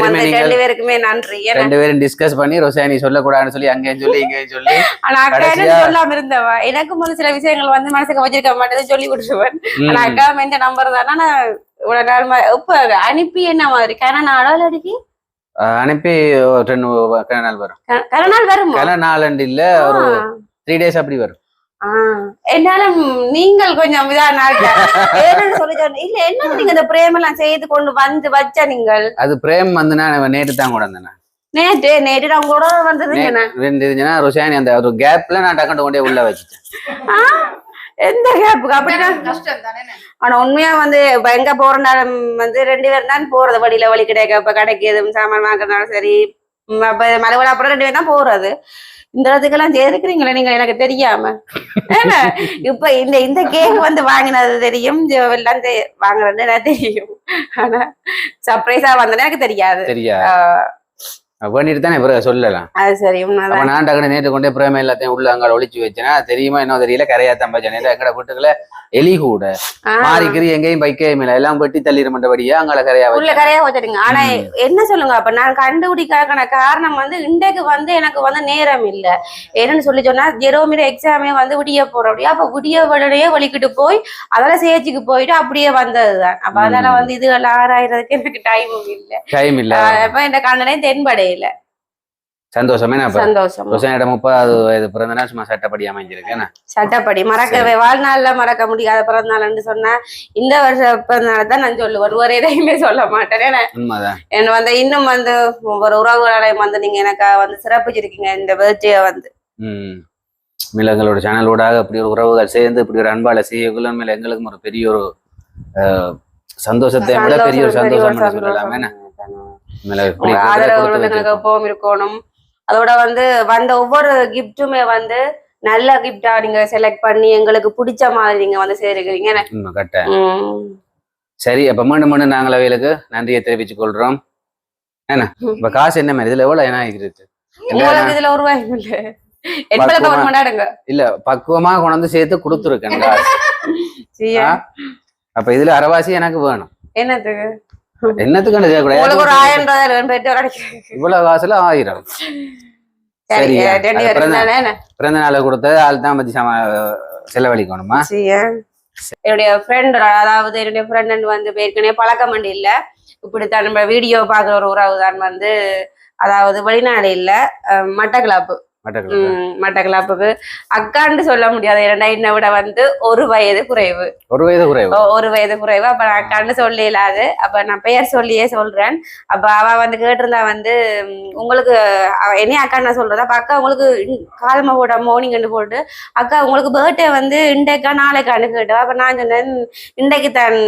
பேருக்குமே நன்றி. ரெண்டு பேரும் டிஸ்கஸ் பண்ணி ரொசானி சொல்லக்கூடாதுன்னு சொல்லி அங்கேயும் சொல்லி இங்கேயும் சொல்லி ஆனா அக்கா சொல்லாம இருந்தவா. எனக்கு முதல் சில விஷயங்கள் வந்து மனசுக்கு வச்சிருக்க மாட்டேன்னு சொல்லி விட்டுருவேன். ஆனா அக்கா இந்த நம்பர் தானே நான் இவ்வளவு நாள் இப்ப அனுப்பி என்ன மாதிரி கனநாளோ அடிக்கி அனுப்பி 2 நாள் வரும். கனநாள் இல்ல ஒரு 3 days அப்படி வரும். என்னால நீங்கள் கொஞ்சம் சொல்லி இல்ல என்ன நீங்க இந்த பிரேம் எல்லாம் செய்து கொண்டு வந்து வச்ச நீங்கள் அது பிரேம் வந்து நான் நேற்று தான் கூட வந்தேன். நேற்று அவங்க கூட வந்ததுன்னா ரொசானி அந்த ஒரு கேப்ல நான் டக்குனு கொண்டே உள்ள வச்சுட்டேன். எந்த கேப்புக்கு அப்படின்னா கஷ்டம் தானே. ஆனா உண்மையா வந்து எங்க போறனாலும் வந்து 2 பேரும் தான் போறது. வழியில வழி கிடைக்க இப்ப கடைக்கு எதுவும் சாமான் வாங்குறதுனாலும் சரி அப்ப மலைவள அப்புறம் 2 பேரும் தான் போறது. இந்த இடத்துக்கெல்லாம் செய்திருக்கிறீங்களே நீங்க எனக்கு தெரியாம. இப்ப இந்த கேக் வந்து வாங்கினது தெரியும், எல்லாம் வாங்குறது எனக்கு தெரியும். ஆனா சர்ப்ரைஸா வந்தது எனக்கு தெரியாது. வேண்டிட்டு தானே பிறகு சொல்லலாம். அது சரி. நான் டக்குனு நேற்று கொண்டே பிரேம எல்லாத்தையும் உள்ள அங்கே ஒழிச்சு வச்சேன்னா தெரியுமா என்ன தெரியல கரையாத்தான் பச்சை. நேற்று எங்கட வீட்டுக்குள்ள எலி கூட மாறிக்கிறி எங்கேயும் பைக்கையும் இல்லை எல்லாம் வெட்டி தள்ளிட மாட்டபடியா அங்கே கரையா வச்சிருங்க. ஆனா என்ன சொல்லுங்க, அப்ப நான் கண்டுபிடிக்கான காரணம் வந்து இன்றைக்கு வந்து எனக்கு வந்து நேரம் இல்லை. என்னன்னு சொல்லி சொன்னா ஜெரோமிர எக்ஸாமே வந்து விடிய போறோம் அப்படியா. அப்ப விடிய உடனே வலிக்கிட்டு போய் அதெல்லாம் சேச்சுக்கு போயிட்டு அப்படியே வந்ததுதான். அப்ப அதனால வந்து இதுகள் ஆராயறதுக்கு எனக்கு டைம் இல்லை. அப்ப இந்த கண்ணனே தென்படை இல்ல. சந்தோஷமே சந்தோஷம். 30வது வயது பிறந்த நாள் சும்மா சட்டப்படி அமைஞ்சிருக்கு. சட்டப்படி மறக்கவே வாழ்நாள்ல மறக்க முடியாத பிறந்த நாள்னு சொன்னா இந்த வருஷம் பிறந்த நாள் தான் நான் சொல்லுவேன். ஒரு எதையுமே சொல்ல மாட்டேன். என்ன வந்து இன்னும் வந்து ஒரு உறவுகளையும் வந்து நீங்க எனக்கு வந்து சிறப்பிச்சிருக்கீங்க இந்த பர்த்டே வந்து. எங்களோட சேனலோடாக இப்படி ஒரு உறவுகள் சேர்ந்து இப்படி ஒரு அன்பால செய்யக்குள்ள மேல எங்களுக்கும் ஒரு பெரிய ஒரு சந்தோஷத்தை விட பெரிய ஒரு சந்தோஷம் சொல்லலாமே. எப்பவும் இருக்கணும். அதோட வந்து வந்த ஒவ்வொரு கிஃப்ட்டுமே வந்து நல்ல கிஃப்டா நீங்க செலக்ட் பண்ணி எங்களுக்கு பிடிச்ச மாதிரி நீங்க வந்து சேர்க்கிறீங்க. சரி, அப்ப மீண்டும் நாங்கள் அவைகளுக்கு நன்றியை தெரிவிச்சுக் கொள்றோம். என்ன இப்ப காசு என்ன மாதிரி இதுல எவ்வளவு என்ன ஆகிருக்கு? இதுல ஒரு ரூபாய் இல்ல பக்குவமா கொண்டு சேர்த்து கொடுத்துருக்கேன் காசு. அப்ப இதுல அரைவாசி எனக்கு வேணும். என்னத்துக்கு இவ்வளவு காசுல 1000. சரி, பிறந்த நாளை கொடுத்தது ஆள் தான் பத்தி செலவழிக்கணுமா? என்னுடைய ஃப்ரெண்ட், அதாவது என்னுடைய ஃப்ரெண்ட் வந்து ஏற்கனவே பழக்கம் இல்ல, இப்படித்தான் நம்ம வீடியோ பாக்குற ஒரு உறவு தான் வந்து, அதாவது வெளிநாடு இல்ல மட்டக்களப்பு மட்டக்களப்புக்கு அக்கான்னு சொல்ல முடியாது. என்னை விட வந்து 1 வயது குறைவு. 1 வயது குறைவு. அப்ப நான் அக்கான்னு சொல்லலாது. அப்ப நான் பெயர் சொல்லியே சொல்றேன். அப்ப அவ வந்து கேட்டிருந்தா வந்து உங்களுக்கு என்னைய அக்கா நான் சொல்றதா. அப்ப அக்கா உங்களுக்கு காலமா போட மார்னிங் போட்டு அக்கா உங்களுக்கு பர்த்டே வந்து இன்றைக்கா நாளைக்கான்னு கேட்டா. அப்ப நான் சொன்னேன் இன்றைக்கு தான்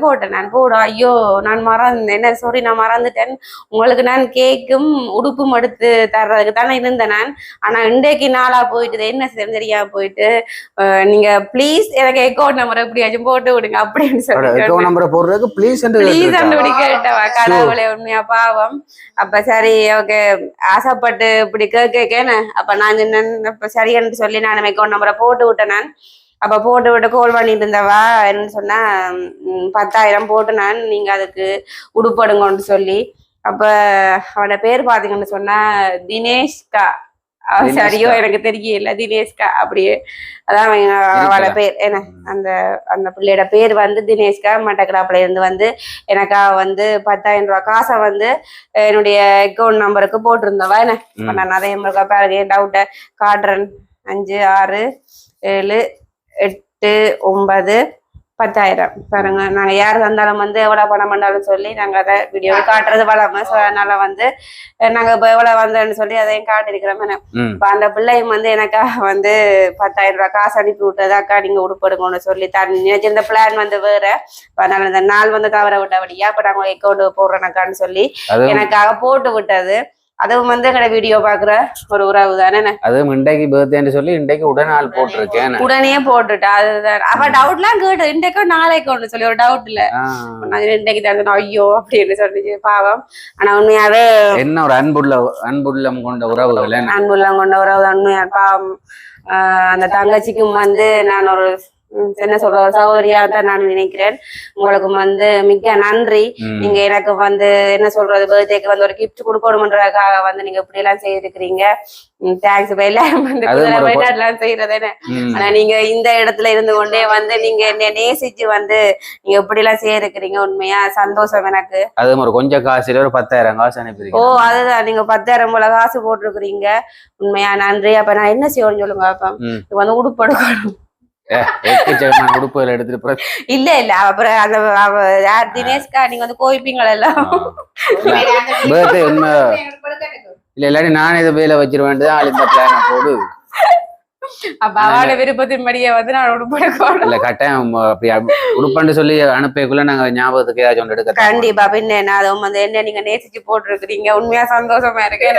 போட்டேன். நான் போட ஐயோ நான் என்ன சாரி நான் மறந்துட்டேன். உங்களுக்கு நான் கேக்கும் உடுப்பும் எடுத்து தர்றதுக்கு தானே இருந்தேன் நான். ஆனா இன்றைக்கு நாளா போயிட்டு என்ன தெரியாம போயிட்டு நீங்க பிளீஸ் எனக்கு அக்கௌண்ட் நம்பர் எப்படியாச்சும் போட்டு விடுங்க அப்படின்னு சொல்லி கேட்டவா. கடவுளே உண்மையா பாவம். அப்ப சரி ஓகே ஆசைப்பட்டு இப்படி கேக்கேன்னு. அப்ப நான் இப்ப சரின்னு சொல்லி நான் அக்கௌண்ட் நம்பரை போட்டு விட்டேன். நான் அப்ப போட்டு விட்டு கோல் பண்ணிட்டு இருந்தவா என்ன சொன்னா 10,000 போட்டு நான் நீங்க அதுக்கு உடுப்படுங்கன்னு சொல்லி. அப்ப அவனோட பேர் பாத்தீங்கன்னு சொன்னா தினேஷ்கா. சரியோ எனக்கு தெரியல, தினேஷ்கா அப்படியே அதான் அவளோட பேர். என்ன அந்த அந்த பிள்ளையோட பேர் வந்து தினேஷ்கா. மட்டக்களப்புல இருந்து வந்து எனக்கா வந்து 10,000 ரூபாய் காசை வந்து என்னுடைய அக்கௌண்ட் நம்பருக்கு போட்டிருந்தவா. என்ன நான் அதே மாதிரி பாருங்க டவுட்டை காட்டுறேன். 5 6 7 8 9 10,000 பாருங்க. நாங்க யாரு தந்தாலும் வந்து எவ்வளவு பணம் பண்ணாலும் சொல்லி நாங்க அதை வீடியோ காட்டுறது வளமை. அதனால வந்து நாங்க இப்ப எவ்வளவு வந்தோன்னு சொல்லி அதையும் காட்டிருக்கிறோம். இப்ப அந்த பிள்ளையும் வந்து எனக்கா வந்து 10,000 ரூபாய் காசு அனுப்பி விட்டது. அக்கா நீங்க உடுப்படுங்கன்னு சொல்லி தான் நினைச்சிருந்த பிளான் வந்து வேற. அதனால இந்த நாள் வந்து தவற விட்டபடியா இப்ப நாங்க அக்கௌண்ட் போடுறேனக்கான்னு சொல்லி எனக்காக போட்டு விட்டது. அதுவும் வந்து எங்கட வீடியோ பாக்குற ஒரு உறவு தானே. அதுவும் இன்றைக்கு பர்த்டேன்னு சொல்லி இன்றைக்கு உடனே போட்டிருக்கேன். உடனே போட்டுட்டா. அதுதான் அவ டவுட்லாம் கேட்டு இன்றைக்கோ நாளைக்கு ஒண்ணு சொல்லி ஒரு டவுட் இல்ல. இன்றைக்கு தான் ஐயோ அப்படின்னு சொல்லிச்சு பாவம். ஆனா உண்மையாவே என்ன ஒரு அன்புள்ளம் கொண்ட உறவுகள். அன்புள்ளம் கொண்ட உறவு உண்மையா பாவம். அந்த தங்கச்சிக்கும் வந்து நான் ஒரு என்ன சொல்ற சௌகரியா தான் நான் நினைக்கிறேன். உங்களுக்கு வந்து மிக்க நன்றி. நீங்க எனக்கு வந்து என்ன சொல்றது பர்த்டேக்கு வந்து ஒரு கிஃப்ட் கொடுக்கணும்ன்றதுக்காக வந்து நீங்க இப்படி எல்லாம் செய்திருக்கிறீங்க. தேங்க்ஸ். எல்லாரும் வந்து வெளிநாட்டுலாம் செய்யறதுன்னு. ஆனா நீங்க இந்த இடத்துல இருந்து கொண்டே வந்து நீங்க என்ன நேசிச்சு வந்து நீங்க இப்படி எல்லாம் செய்யிருக்கிறீங்க. உண்மையா சந்தோஷம் எனக்கு. அது ஒரு கொஞ்சம் காசுல ஒரு 10,000 காசு அனுப்பிடுங்க. ஓ அதுதான் நீங்க 10,000 போல காசு போட்டிருக்கிறீங்க. உண்மையா நன்றி. அப்ப நான் என்ன செய்யணும்னு சொல்லுங்க. அப்ப வந்து உடுப்படுக்கணும். உடுப்புகள் எடுத்துட்டு இல்ல இல்ல அப்புறம் அந்த யார் தினேஷ்கா நீங்க வந்து கோயிப்பீங்களா எல்லாம் இல்ல இல்லாட்டி நான் இதை வேலை வச்சிருவேன். ஆள் இந்த பிளான போடு. அப்ப அவளோட விருப்பத்தின்படியே வந்து நான் உடுப்படுக்கணும். இல்ல கட்டாயம் அப்படி உடுப்பன்னு சொல்லி அனுப்பக்குள்ள நாங்க ஞாபகத்துக்கு ஏதாச்சும் ஒன்று எடுக்க. கண்டிப்பா. பின்ன என்ன அதுவும் வந்து என்ன நீங்க நேசிச்சு போட்டிருக்கிறீங்க. உண்மையா சந்தோஷமா இருக்கு.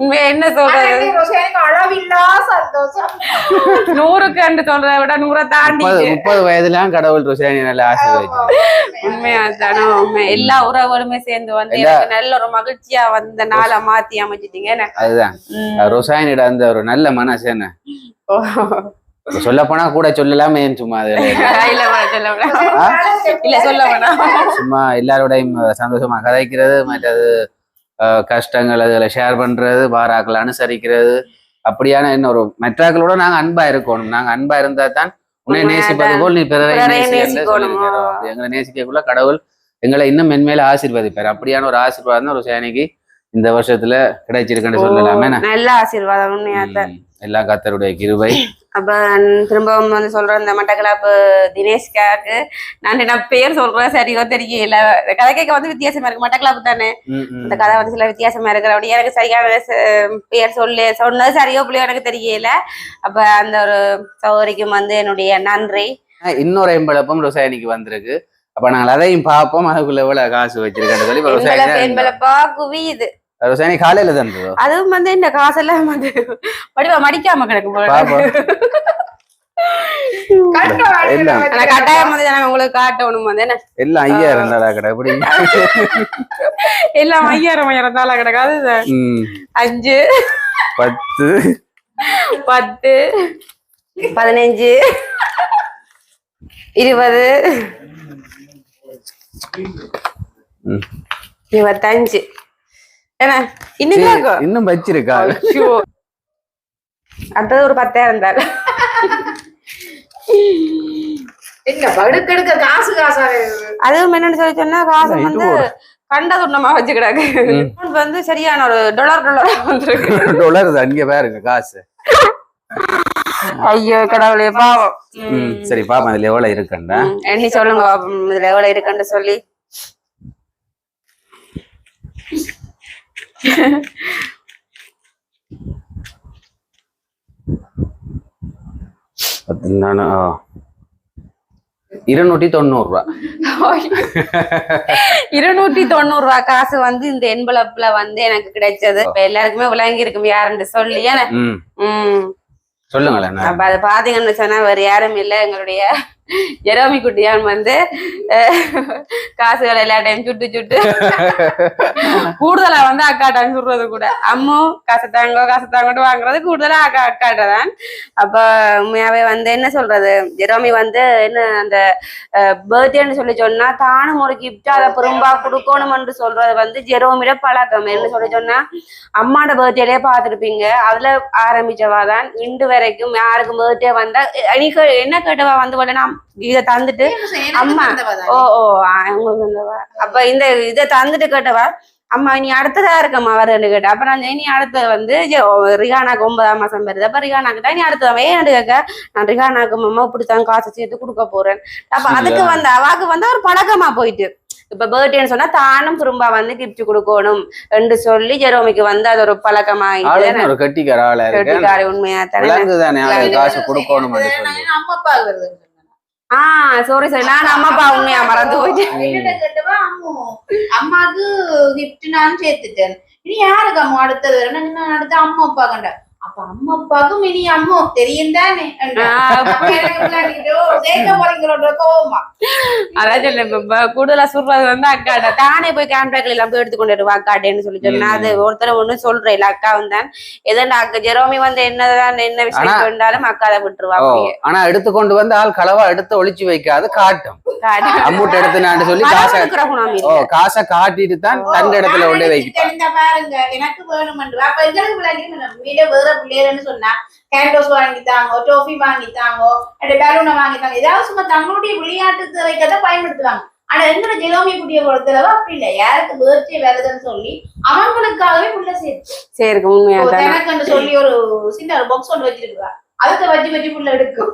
உண்மையா என்ன சொல்றது அளவில்லா சந்தோஷம். 100க்கு சொல்றதை விட 100 தாண்டி 30 வயதுலாம் கடவுள் ருசானி நல்ல ஆசீர்வதிச்சு. உண்மையா தானே. உண்மை எல்லா உறவுகளுமே சேர்ந்து வந்து எனக்கு நல்ல ஒரு மகிழ்ச்சியா வந்து நாளை மாத்தி அமைச்சிட்டீங்க. அதுதான் ருசானியோட அந்த ஒரு நல்ல மனசு. என்ன சொல்ல போனா கூட சொல்லலாமே சும்மா இல்ல சொல்ல போனா சும்மா எல்லாரோடையும் சந்தோஷமா கதைக்கிறது, மற்றது கஷ்டங்கள் அதுல ஷேர் பண்றது, பாராக்களை அனுசரிக்கிறது, அப்படியான இன்னொரு மற்றாக்களோட நாங்க அன்பா இருக்கணும். நாங்க அன்பா இருந்தா தான் உன்னை நேசிப்பது போல் நீ பிறரை நேசிக்கிறோம். எங்களை நேசிக்கக்குள்ள கடவுள் எங்களை இன்னும் மென்மேல ஆசீர்வதிப்பார். அப்படியான ஒரு ஆசீர்வாதம் ஒரு சேனைக்கு இந்த வருஷத்துல கிடைச்சிருக்குன்னு சொல்லலாமே. நல்ல ஆசீர்வாதம் உண்மையா. எல்லாம் கர்த்தருடைய கிருபை. அப்ப திரும்பவும் வந்து சொல்றேன் இந்த மட்டக்களப்பு தினேஷ்காக்கு நான் பேர் சொல்றேன் சரியோ தெரியல. கதை கேட்க வந்து வித்தியாசமா இருக்கு. மட்டக்களப்பு தானே இந்த கதை வந்து சில வித்தியாசமா இருக்கிற அப்படி எனக்கு சரியான பேர் சொன்னது சரியோ பிள்ளையோ எனக்கு தெரியல. அப்ப அந்த ஒரு சௌகரிக்கும் வந்து என்னுடைய நன்றி. இன்னொரு எம்பளப்பும் ருசாயனிக்கு வந்திருக்கு. அப்ப நாங்கள் அதையும் பார்ப்போம். அதுக்குள்ள எவ்வளவு காசு வச்சிருக்கேன்னு சொல்லி குவியுது. ருசாயனி காலையில தந்ததோ அதுவும் வந்து இந்த காசெல்லாம் வந்து படிவா மடிக்காம கிடக்கும். கட்டாயம் வந்து உங்களுக்கு காட்டணும் வந்து என்ன எல்லாம் 5000 தாளா கிடக்கு. எப்படி எல்லாம் 5000 தாளா கிடக்காது. 5 10 10 15 20 25 என்ன இன்னும் வச்சிருக்கா. அடுத்தது ஒரு 10,000 தான். அதுவும் என்னன்னு சொல்லி சொன்னா காசு வந்து கண்ட துண்ணமா வச்சுக்கிடாங்க. வந்து சரியான ஒரு $. வந்துருக்கு. அங்க பாருங்க காசு. ஐயோ கடவுளே பாவம். சரி பாப்பா இதுல எவ்வளவு இருக்குண்டா எண்ணி சொல்லுங்க. இதுல எவ்வளவு இருக்குன்னு சொல்லி $290. 290 காசு வந்து இந்த என்வலப்ல வந்து எனக்கு கிடைச்சது. எல்லாருக்குமே விளங்கி இருக்கும் யாருன்னு சொல்லி. சொல்லுங்களேன். அப்ப அது பாத்தீங்கன்னு சொன்னா வேற யாரும் இல்ல எங்களுடைய ஜெரோமி குட்டியான் வந்து காசுகள் எல்லா டைம் சுட்டு சுட்டு கூடுதலா வந்து அக்காட்டான்னு சொல்றது கூட அம்மு காசு தாங்கோட்டு வாங்குறது கூடுதலா அக்காட்ட தான். அப்ப உண்மையாவே வந்து என்ன சொல்றது, ஜெரோமி வந்து என்ன அந்த பர்த்டேன்னு சொல்லி சொன்னா தானும் ஒரு கிஃப்ட் அதை பெரும்பா கொடுக்கணும்னு சொல்றது வந்து ஜெரோமியோட பழக்கம். என்ன சொல்லி சொன்னா அம்மாவோட பர்த்டேலயே பார்த்துருப்பீங்க, அதுல ஆரம்பிச்சவாதான் இன்று வரைக்கும் யாருக்கும் பர்த்டே வந்தா என்ன கேட்டவா வந்து நான் இதை தந்துட்டு அம்மா உங்களுக்கு வந்தவா அப்ப இந்த இதை தந்துட்டு கேட்டவா அம்மா நீ அடுத்ததா இருக்கம்மா வரன்னு கேட்ட. அப்ப நான் நீ அடுத்தது வந்து ரிஹானாக்கு 9ஆம் மாசம் வருது. அப்ப ரிஹானாக்கு தான் நீ அடுத்தது ஏன்னு கேட்க, நான் ரிஹானாக்கு அம்மா இப்படித்தான் காசு சேர்த்து கொடுக்க போறேன். அப்ப அதுக்கு வந்து அவாக்கு வந்து ஒரு பழக்கமா போயிட்டு இப்ப பர்த்டேன்னு சொன்னா தானும் திரும்ப வந்து கிஃப்ட் கொடுக்கணும் என்று சொல்லி ஜெரோமிக்கு வந்து அது ஒரு பழக்கமாயிட்டு கெட்டிக்காரி உண்மையா காசு கொடுக்கணும். சரி நான் அம்மாப்பா உண்மையா மறந்து போயிட்டு அம்மாக்கு கிஃப்ட் நான் சேர்த்துட்டேன். இனி யாருக்கு அம்மா அடுத்தது அடுத்த அம்மா அப்பா கண்ட அப்ப அம்மா அப்பாவுக்கும் இனி அம்மா தெரியும் தானே அதான் சொல்ல கூடுதலா சொல்றது வந்து அக்காட்ட தானே போய் கேன்பேக்ல எல்லாம் போய் எடுத்துக்கொண்டு அக்காட்டேன்னு சொல்லி சொன்னா அது ஒருத்தர் ஒண்ணு சொல்றேன் இல்ல அக்காவும் தான் எதா அக்கா ஜெரோமி வந்து என்னதான் என்ன விஷயம் வேண்டாலும் அக்கா அதை விட்டுருவா. ஆனா எடுத்துக்கொண்டு வந்து ஆள் களவா எடுத்து ஒளிச்சு வைக்காது காட்டும் அம்மூட்ட எடுத்து சொல்லி காசை காட்டிட்டு தான் தந்த இடத்துல கொண்டு வைக்க பாருங்க எனக்கு வேணுமென்று அப்ப எங்களுக்கு வேற பிள்ளைன்னு சொன்னா கேண்டோஸ் வாங்கித்தாங்க, டோஃபி வாங்கித்தாங்க, பலூனை வாங்கித்தாங்க, ஏதாவது சும்மா தங்களுடைய விளையாட்டு தேவைக்கதான் பயன்படுத்துவாங்க. ஆனா எங்களோட ஜெரோமி குட்டிய பொறுத்தளவு அப்படி இல்லை, யாருக்கு பர்த்டே வருதுன்னு சொல்லி அவங்களுக்காகவே புள்ள சேர்க்கு எனக்கு சொல்லி ஒரு சின்ன ஒரு பாக்ஸ் ஒன்று வச்சிருக்கா, அதுக்கு வச்சு புள்ள எடுக்கும்.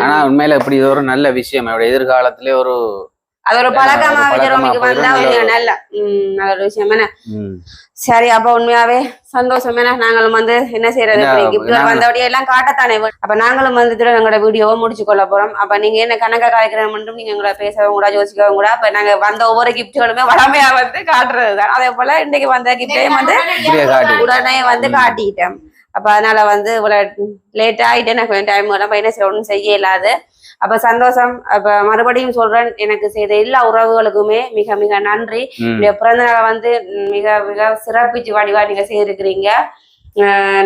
ஆனா உண்மையில இப்படி ஒரு நல்ல விஷயம் எதிர்காலத்திலே ஒரு அது ஒரு பழக்கமா ஜெரோமிக்கு வந்தா நல்ல நல்ல ஒரு விஷயம் என்ன. சரி அப்ப உண்மையாவே சந்தோஷம். ஏன்னா நாங்களும் வந்து என்ன செய்யறது வந்தபடியே எல்லாம் காட்டத்தானே. அப்ப நாங்களும் வந்துட்டு எங்களோட வீடியோவை முடிச்சு கொள்ள போறோம். அப்ப நீங்க என்ன கணக்கா காய்க்கிறோம் மட்டும் நீங்க எங்களை பேசவும் கூட யோசிக்கவும் கூட அப்ப நாங்க வந்த ஒவ்வொரு கிஃப்ட்களுமே வளமையா வந்து காட்டுறதுதான். அதே போல இன்னைக்கு வந்த கிஃப்டையும் வந்து உடனே வந்து காட்டிட்டேன். அப்ப அதனால வந்து இவ்வளவு லேட் ஆயிட்டு எனக்கு கொஞ்சம் டைம் எல்லாம் என்ன செய்ய ஒன்றும் செய்ய இல்லாது. அப்ப சந்தோஷம். அப்ப மறுபடியும் சொல்றேன், எனக்கு செய்த எல்லா உறவுகளுக்குமே மிக மிக நன்றி. பிறந்த நாளை வந்து மிக மிக சிறப்பிச்சு வடிவா நீங்க செய்திருக்கிறீங்க.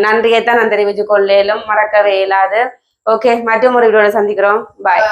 நன்றியைத்தான் நான் தெரிவிச்சு கொள்ளலும் மறக்கவே இயலாது. ஓகே, மற்றும் ஒரு வீடியோல சந்திக்கிறோம். பாய்.